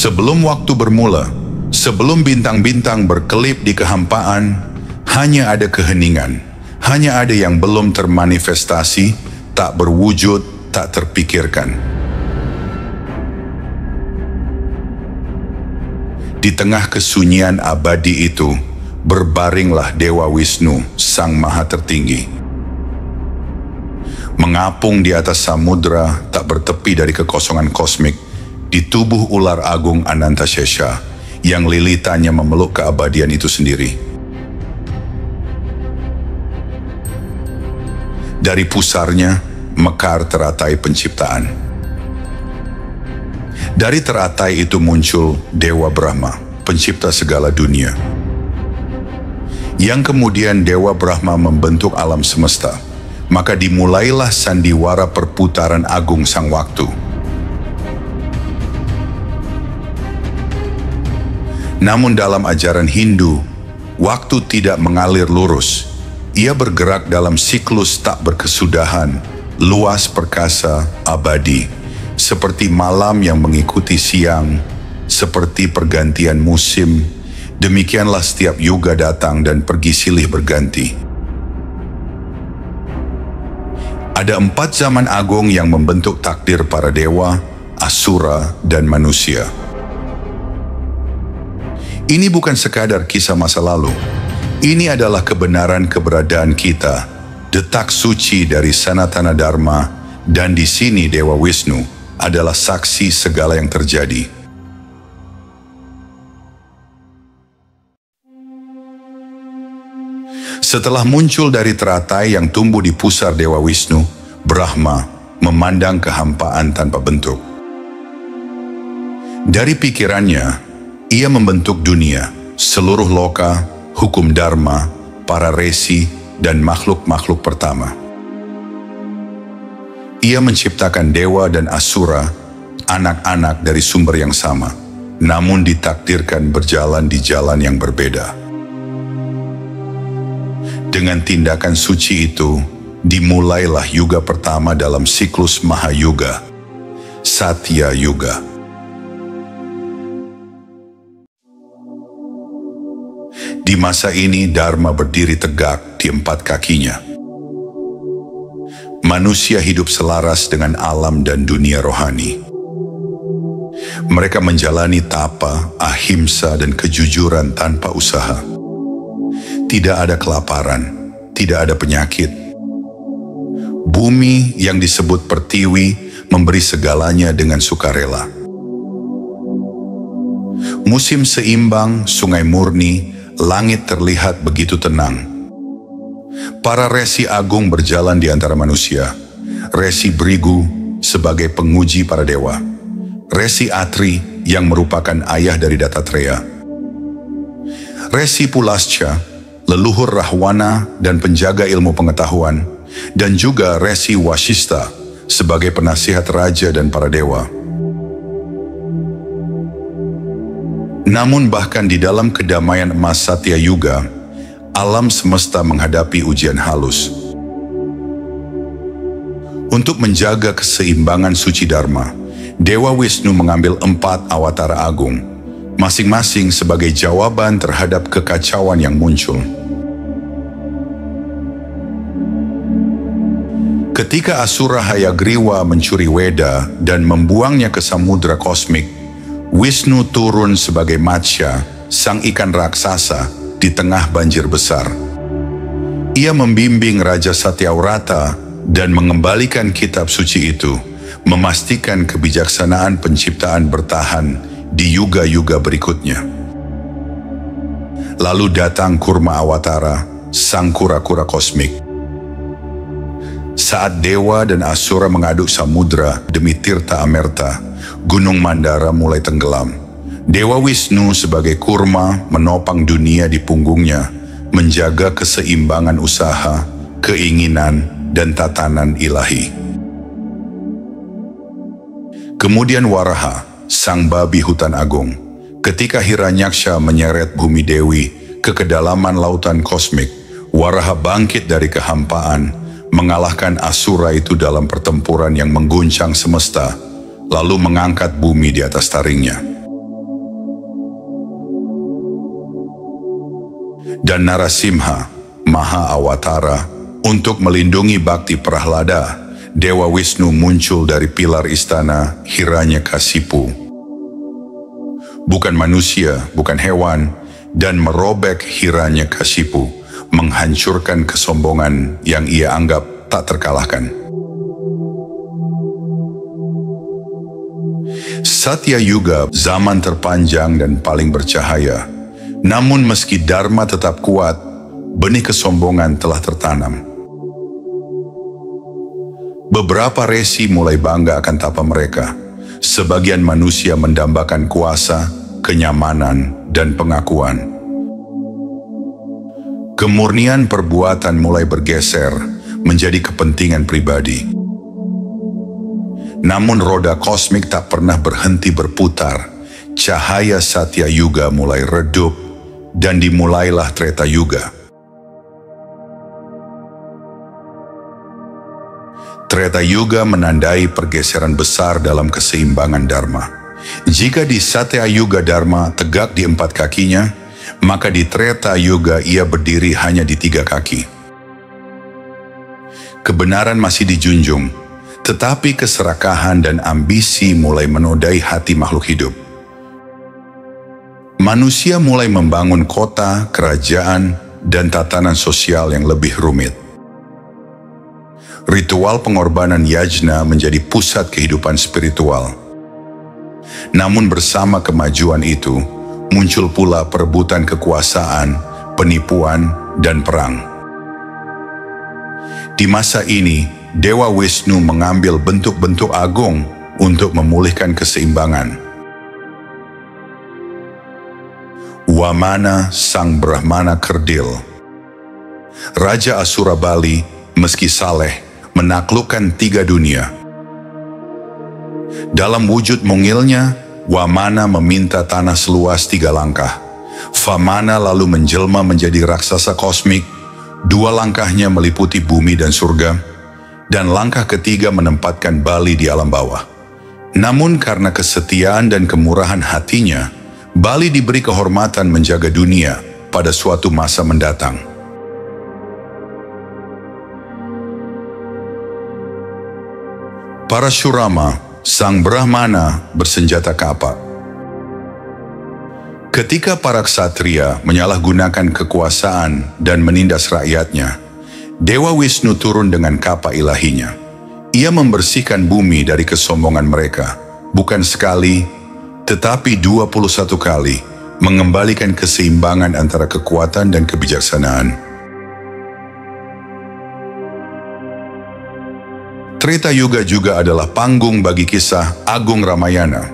Sebelum waktu bermula, sebelum bintang-bintang berkelip di kehampaan, hanya ada keheningan, hanya ada yang belum termanifestasi, tak berwujud, tak terpikirkan. Di tengah kesunyian abadi itu, berbaringlah Dewa Wisnu, Sang Maha Tertinggi. Mengapung di atas samudra, tak bertepi dari kekosongan kosmik, di tubuh ular agung Anantashesha, yang lilitannya memeluk keabadian itu sendiri. Dari pusarnya, mekar teratai penciptaan. Dari teratai itu muncul Dewa Brahma, pencipta segala dunia. Yang kemudian Dewa Brahma membentuk alam semesta, maka dimulailah sandiwara perputaran agung sang waktu. Namun dalam ajaran Hindu, waktu tidak mengalir lurus. Ia bergerak dalam siklus tak berkesudahan, luas perkasa, abadi. Seperti malam yang mengikuti siang, seperti pergantian musim, demikianlah setiap yuga datang dan pergi silih berganti. Ada 4 zaman agung yang membentuk takdir para dewa, asura, dan manusia. Ini bukan sekadar kisah masa lalu. Ini adalah kebenaran keberadaan kita, detak suci dari Sanatana Dharma, dan di sini Dewa Wisnu adalah saksi segala yang terjadi. Setelah muncul dari teratai yang tumbuh di pusar Dewa Wisnu, Brahma memandang kehampaan tanpa bentuk. Dari pikirannya, ia membentuk dunia, seluruh loka, hukum dharma, para resi, dan makhluk-makhluk pertama. Ia menciptakan dewa dan asura, anak-anak dari sumber yang sama, namun ditakdirkan berjalan di jalan yang berbeda. Dengan tindakan suci itu, dimulailah yuga pertama dalam siklus Mahayuga, Satya Yuga. Di masa ini, Dharma berdiri tegak di 4 kakinya. Manusia hidup selaras dengan alam dan dunia rohani. Mereka menjalani tapa, ahimsa, dan kejujuran tanpa usaha. Tidak ada kelaparan, tidak ada penyakit. Bumi yang disebut Pertiwi memberi segalanya dengan sukarela. Musim seimbang, sungai murni, langit terlihat begitu tenang. Para resi agung berjalan di antara manusia. Resi Brigu sebagai penguji para dewa. Resi Atri yang merupakan ayah dari Dattatreya. Resi Pulasca, leluhur Rahwana dan penjaga ilmu pengetahuan. Dan juga Resi Washista sebagai penasihat raja dan para dewa. Namun bahkan di dalam kedamaian emas Satya Yuga, alam semesta menghadapi ujian halus. Untuk menjaga keseimbangan suci Dharma, Dewa Wisnu mengambil 4 awatara agung, masing-masing sebagai jawaban terhadap kekacauan yang muncul. Ketika Asura Hayagriwa mencuri Weda dan membuangnya ke samudra kosmik, Wisnu turun sebagai Matsya, sang ikan raksasa, di tengah banjir besar. Ia membimbing Raja Satyavrata dan mengembalikan kitab suci itu, memastikan kebijaksanaan penciptaan bertahan di yuga-yuga berikutnya. Lalu datang Kurma Awatara, sang kura-kura kosmik. Saat dewa dan asura mengaduk samudra demi Tirta Amerta, Gunung Mandara mulai tenggelam. Dewa Wisnu sebagai kurma menopang dunia di punggungnya, menjaga keseimbangan usaha, keinginan, dan tatanan ilahi. Kemudian Waraha, sang babi hutan agung, ketika Hiranyaksha menyeret bumi dewi ke kedalaman lautan kosmik, Waraha bangkit dari kehampaan, mengalahkan Asura itu dalam pertempuran yang mengguncang semesta, lalu mengangkat bumi di atas taringnya. Dan Narasimha, Maha Awatara, untuk melindungi Bhakti Prahlada, Dewa Wisnu muncul dari pilar istana Hiranyakasipu. Bukan manusia, bukan hewan, dan merobek Hiranyakasipu, menghancurkan kesombongan yang ia anggap tak terkalahkan. Satya Yuga, zaman terpanjang dan paling bercahaya. Namun meski Dharma tetap kuat, benih kesombongan telah tertanam. Beberapa resi mulai bangga akan tapa mereka. Sebagian manusia mendambakan kuasa, kenyamanan, dan pengakuan. Kemurnian perbuatan mulai bergeser menjadi kepentingan pribadi. Namun roda kosmik tak pernah berhenti berputar. Cahaya Satya Yuga mulai redup dan dimulailah Treta Yuga. Treta Yuga menandai pergeseran besar dalam keseimbangan Dharma. Jika di Satya Yuga Dharma tegak di 4 kakinya, maka di Treta Yuga ia berdiri hanya di 3 kaki. Kebenaran masih dijunjung, tetapi keserakahan dan ambisi mulai menodai hati makhluk hidup. Manusia mulai membangun kota, kerajaan, dan tatanan sosial yang lebih rumit. Ritual pengorbanan yajna menjadi pusat kehidupan spiritual. Namun bersama kemajuan itu, muncul pula perebutan kekuasaan, penipuan, dan perang. Di masa ini, Dewa Wisnu mengambil bentuk-bentuk agung untuk memulihkan keseimbangan. Wamana sang Brahmana kerdil. Raja Asura Bali, meski saleh, menaklukkan 3 dunia. Dalam wujud mungilnya, Wamana meminta tanah seluas 3 langkah. Vamana lalu menjelma menjadi raksasa kosmik. 2 langkahnya meliputi bumi dan surga. Dan langkah ketiga menempatkan Bali di alam bawah. Namun karena kesetiaan dan kemurahan hatinya, Bali diberi kehormatan menjaga dunia pada suatu masa mendatang. Parashurama, sang Brahmana bersenjata kapak. Ketika para ksatria menyalahgunakan kekuasaan dan menindas rakyatnya, Dewa Wisnu turun dengan kapa ilahinya. Ia membersihkan bumi dari kesombongan mereka, bukan sekali, tetapi 21 kali, mengembalikan keseimbangan antara kekuatan dan kebijaksanaan. Treta Yuga juga adalah panggung bagi kisah Agung Ramayana.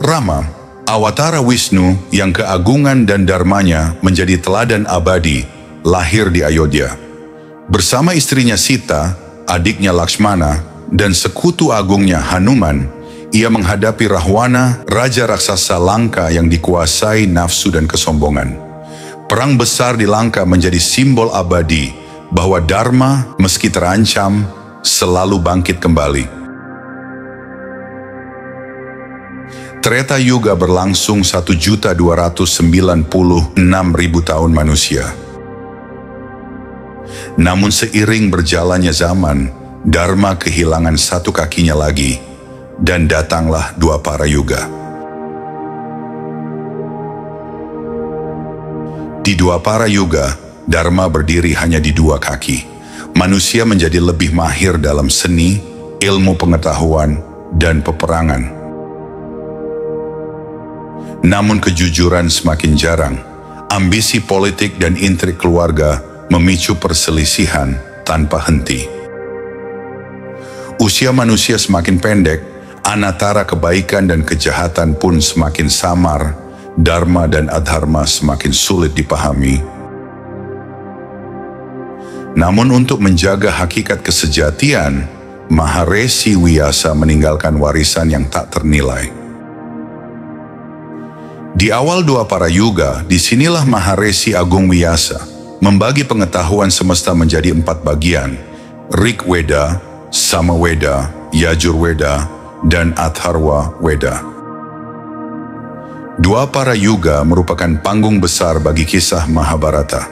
Rama, awatara Wisnu yang keagungan dan dharmanya menjadi teladan abadi, lahir di Ayodhya. Bersama istrinya Sita, adiknya Lakshmana, dan sekutu agungnya Hanuman, ia menghadapi Rahwana, raja raksasa Lanka yang dikuasai nafsu dan kesombongan. Perang besar di Lanka menjadi simbol abadi bahwa Dharma meski terancam selalu bangkit kembali. Treta Yuga berlangsung 1.296.000 tahun manusia. Namun seiring berjalannya zaman, Dharma kehilangan 1 kakinya lagi, dan datanglah Dwapara Yuga. Di Dwapara Yuga, Dharma berdiri hanya di 2 kaki. Manusia menjadi lebih mahir dalam seni, ilmu pengetahuan, dan peperangan. Namun kejujuran semakin jarang. Ambisi politik dan intrik keluarga memicu perselisihan tanpa henti. Usia manusia semakin pendek, antara kebaikan dan kejahatan pun semakin samar, Dharma dan Adharma semakin sulit dipahami. Namun untuk menjaga hakikat kesejatian, Maharesi Vyasa meninggalkan warisan yang tak ternilai. Di awal Dwapara Yuga, disinilah Maharesi Agung Vyasa membagi pengetahuan semesta menjadi 4 bagian, Rig Weda, Samaweda, Yajurveda, dan Atharva Weda. Dwapara Yuga merupakan panggung besar bagi kisah Mahabharata,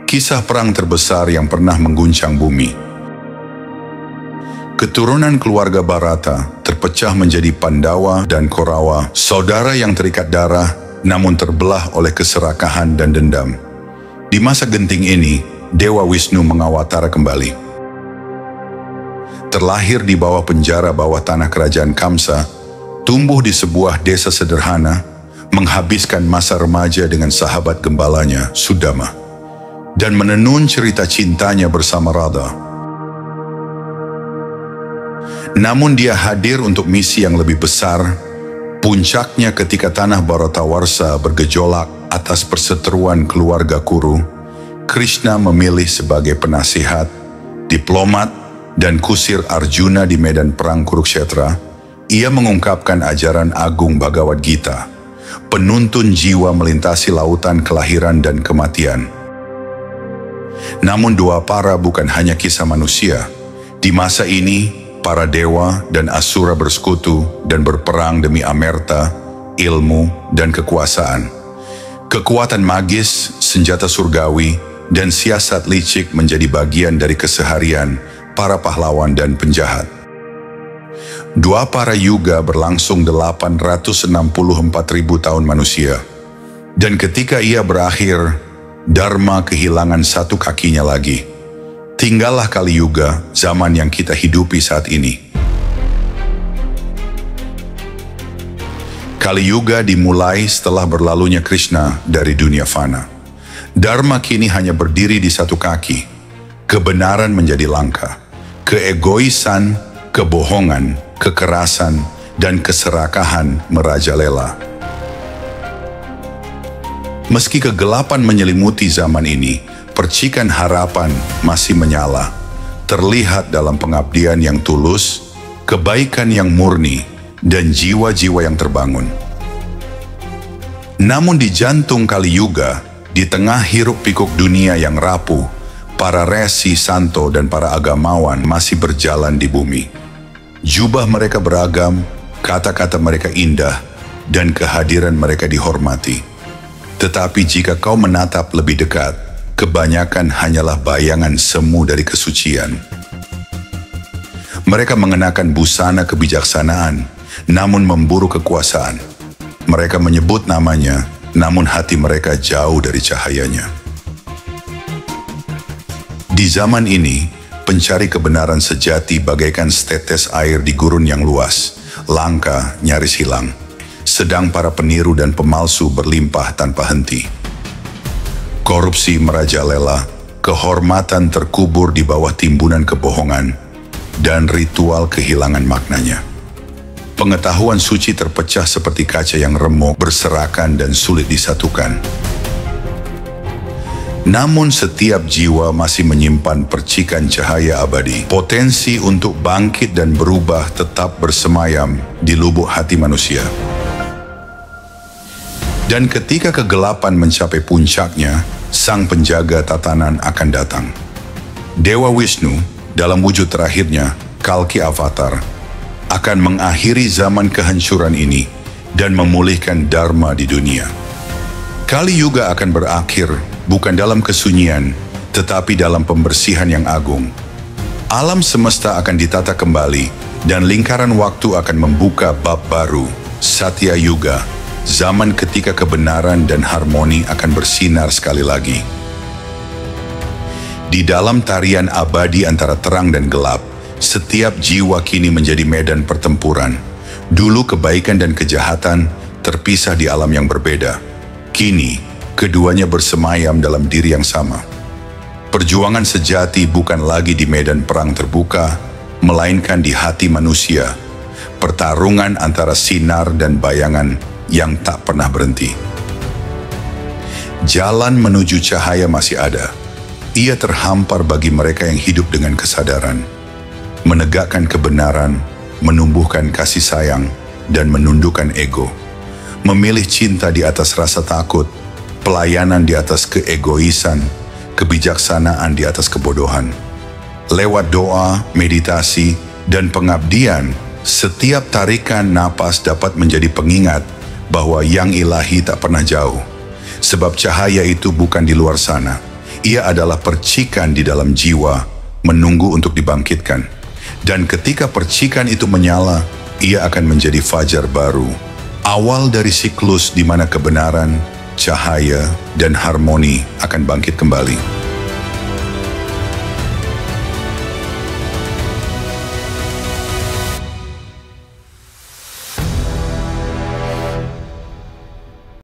kisah perang terbesar yang pernah mengguncang bumi. Keturunan keluarga Bharata terpecah menjadi Pandawa dan Korawa, saudara yang terikat darah namun terbelah oleh keserakahan dan dendam. Di masa genting ini, Dewa Wisnu mengawatara kembali. Terlahir di bawah penjara bawah tanah kerajaan Kamsa, tumbuh di sebuah desa sederhana, menghabiskan masa remaja dengan sahabat gembalanya, Sudama, dan menenun cerita cintanya bersama Radha. Namun dia hadir untuk misi yang lebih besar, puncaknya ketika tanah Bharatawarsha bergejolak atas perseteruan keluarga Kuru. Krishna memilih sebagai penasihat, diplomat, dan kusir Arjuna di medan perang Kurukshetra. Ia mengungkapkan ajaran agung Bhagavad Gita, penuntun jiwa melintasi lautan kelahiran dan kematian. Namun Dwapara bukan hanya kisah manusia. Di masa ini, para dewa dan asura bersekutu dan berperang demi amerta, ilmu, dan kekuasaan. Kekuatan magis, senjata surgawi, dan siasat licik menjadi bagian dari keseharian para pahlawan dan penjahat. Dwapara Yuga berlangsung 864.000 tahun manusia. Dan ketika ia berakhir, Dharma kehilangan satu kakinya lagi. Tinggallah Kali Yuga, zaman yang kita hidupi saat ini. Kali Yuga dimulai setelah berlalunya Krishna dari dunia fana. Dharma kini hanya berdiri di satu kaki. Kebenaran menjadi langka. Keegoisan, kebohongan, kekerasan, dan keserakahan merajalela. Meski kegelapan menyelimuti zaman ini, percikan harapan masih menyala. Terlihat dalam pengabdian yang tulus, kebaikan yang murni, dan jiwa-jiwa yang terbangun. Namun di jantung Kali Yuga, di tengah hiruk-pikuk dunia yang rapuh, para resi, santo, dan para agamawan masih berjalan di bumi. Jubah mereka beragam, kata-kata mereka indah, dan kehadiran mereka dihormati. Tetapi jika kau menatap lebih dekat, kebanyakan hanyalah bayangan semu dari kesucian. Mereka mengenakan busana kebijaksanaan, namun memburu kekuasaan. Mereka menyebut namanya, namun hati mereka jauh dari cahayanya. Di zaman ini, pencari kebenaran sejati bagaikan setetes air di gurun yang luas, langka, nyaris hilang. Sedang para peniru dan pemalsu berlimpah tanpa henti. Korupsi merajalela, kehormatan terkubur di bawah timbunan kebohongan, dan ritual kehilangan maknanya. Pengetahuan suci terpecah seperti kaca yang remuk, berserakan, dan sulit disatukan. Namun setiap jiwa masih menyimpan percikan cahaya abadi. Potensi untuk bangkit dan berubah tetap bersemayam di lubuk hati manusia. Dan ketika kegelapan mencapai puncaknya, sang penjaga tatanan akan datang. Dewa Wisnu, dalam wujud terakhirnya, Kalki Avatar, akan mengakhiri zaman kehancuran ini dan memulihkan Dharma di dunia. Kali Yuga akan berakhir bukan dalam kesunyian, tetapi dalam pembersihan yang agung. Alam semesta akan ditata kembali, dan lingkaran waktu akan membuka bab baru, Satya Yuga, zaman ketika kebenaran dan harmoni akan bersinar sekali lagi. Di dalam tarian abadi antara terang dan gelap, setiap jiwa kini menjadi medan pertempuran. Dulu kebaikan dan kejahatan terpisah di alam yang berbeda. Kini, keduanya bersemayam dalam diri yang sama. Perjuangan sejati bukan lagi di medan perang terbuka, melainkan di hati manusia. Pertarungan antara sinar dan bayangan yang tak pernah berhenti. Jalan menuju cahaya masih ada. Ia terhampar bagi mereka yang hidup dengan kesadaran. Menegakkan kebenaran, menumbuhkan kasih sayang, dan menundukkan ego. Memilih cinta di atas rasa takut, pelayanan di atas keegoisan, kebijaksanaan di atas kebodohan. Lewat doa, meditasi, dan pengabdian, setiap tarikan napas dapat menjadi pengingat bahwa yang ilahi tak pernah jauh. Sebab cahaya itu bukan di luar sana. Ia adalah percikan di dalam jiwa, menunggu untuk dibangkitkan. Dan ketika percikan itu menyala, ia akan menjadi fajar baru. Awal dari siklus di mana kebenaran, cahaya, dan harmoni akan bangkit kembali.